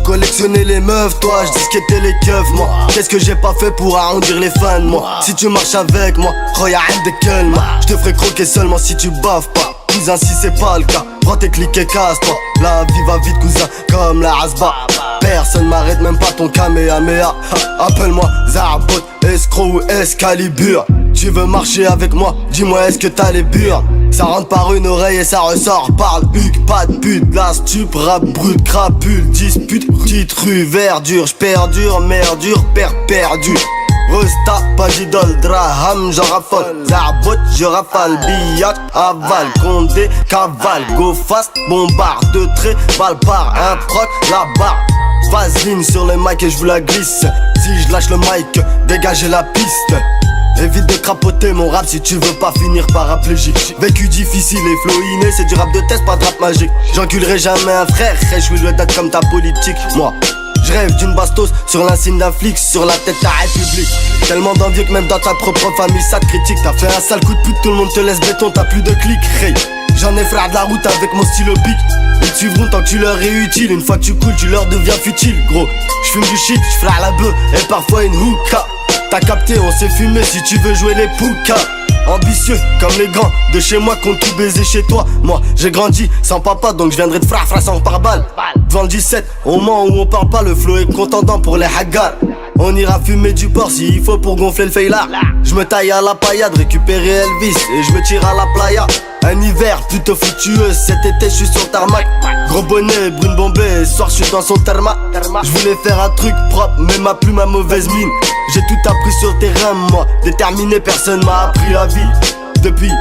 Collectionner les meufs, toi je disquettais les keufs moi. Qu'est-ce que j'ai pas fait pour arrondir les fans moi. Si tu marches avec moi, Roya de Kelma. Je te ferai croquer seulement si tu baves pas. Cousin si c'est pas le cas, prends tes clics et casse-toi. La vie va vite cousin, comme la Hasba. Personne m'arrête, même pas ton Kamehameha. Appelle-moi Zarbot, escroc ou Excalibur. Tu veux marcher avec moi, dis-moi est-ce que t'as les bures. Ça rentre par une oreille et ça ressort par le huc. Pas de pute, la stup, rap brut, crapule, dispute. Petite rue, verdure, j'perdure, merdure, perdu. Resta, pas d'idole, draham, j'en raffole. Zarbot, je rafale, billac, aval, condé, cavale, go fast, bombarde, de trait, balle par un proc, la barre. Vaseline sur le mic et je vous la glisse. Si je lâche le mic, dégagez la piste. Évite de crapoter mon rap si tu veux pas finir paraplégique. Vécu difficile et flow inné, c'est du rap de test, pas de rap magique. J'enculerai jamais un frère, je suis le date comme ta politique. Moi, je rêve d'une bastos sur l'insigne d'un flic, sur la tête de la République. Tellement d'envie que même dans ta propre famille ça te critique. T'as fait un sale coup de pute, tout le monde te laisse béton, t'as plus de clics. Hey. J'en ai frère de la route avec mon stylo pic. Ils te suivront tant que tu leur es utile. Une fois que tu coules, tu leur deviens futile. Gros, j'fume du shit, j'frère la bœuf et parfois une hookah. T'as capté, on s'est fumé si tu veux jouer les poukas. Ambitieux comme les grands de chez moi qu'on tout baiser chez toi. Moi j'ai grandi sans papa donc je viendrai de frère sans pare-balles. Devant le 17, au moment où on parle pas, le flow est contendant pour les haggars. On ira fumer du porc s'il faut pour gonfler le feilard. Je me taille à la paillade, récupérer Elvis et je me tire à la playa. Un hiver plutôt foutueux, cet été je suis sur tarmac. Gros bonnet, brune bombée, soir je suis dans son therma. Je voulais faire un truc propre mais m'a plus ma mauvaise mine. J'ai tout appris sur le terrain moi, déterminé personne m'a appris la vie. Depuis,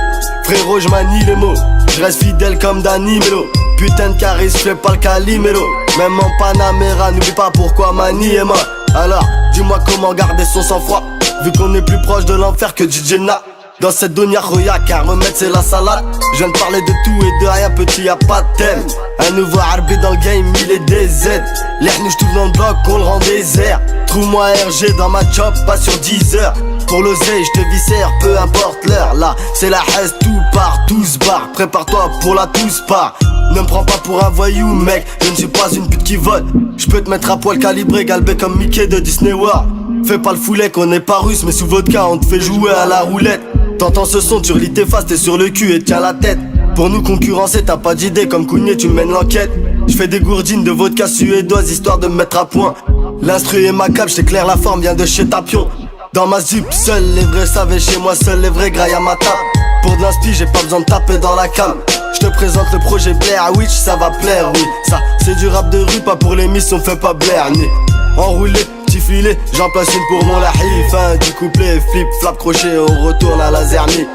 frérot je manie les mots, je reste fidèle comme Danny Melo. Putain de charisme, je fais pas le calimero. Même en Panamera, n'oublie pas pourquoi Mani est mort. Alors, dis-moi comment garder son sang-froid, vu qu'on est plus proche de l'enfer que DJ Na. Dans cette donia roya, car remède c'est la salade. Je viens de parler de tout et de rien, petit y'a pas de thème. Un nouveau arbitre dans le game, il est DZ. L'air nous j'trouve dans le bloc, on le rend désert. Trouve-moi RG dans ma job, pas sur 10 heures. Pour l'oseille, j'te viscère, peu importe l'heure. Là, c'est la haise, tout part, tout se barre. Prépare-toi pour la tous part. Ne me prends pas pour un voyou, mec, je ne suis pas une pute qui vole. J'peux te mettre à poil calibré, galbé comme Mickey de Disney World. Fais pas le foulet qu'on n'est pas russe, mais sous vodka on te fait jouer à la roulette. T'entends ce son, tu relis tes faces, t'es sur le cul et tiens la tête. Pour nous concurrencer, t'as pas d'idée, comme Kounier tu mènes l'enquête. J'fais des gourdines de vodka suédoise, histoire de me mettre à point. L'instru est macabre, j't'éclaire la forme, vient de chez Tapion. Dans ma zip, seuls les vrais savaient chez moi, seuls les vrais graillent à ma table. Pour de l'inspi, j'ai pas besoin de taper dans la cam. J'te présente le projet Blair Witch, ça va plaire, oui. Ça, c'est du rap de rue, pas pour les miss, on fait pas Blair, ni enroulé, petit filet, j'en place une pour mon lahi. Fin du couplet, flip, flap, crochet, on retourne à la zermie.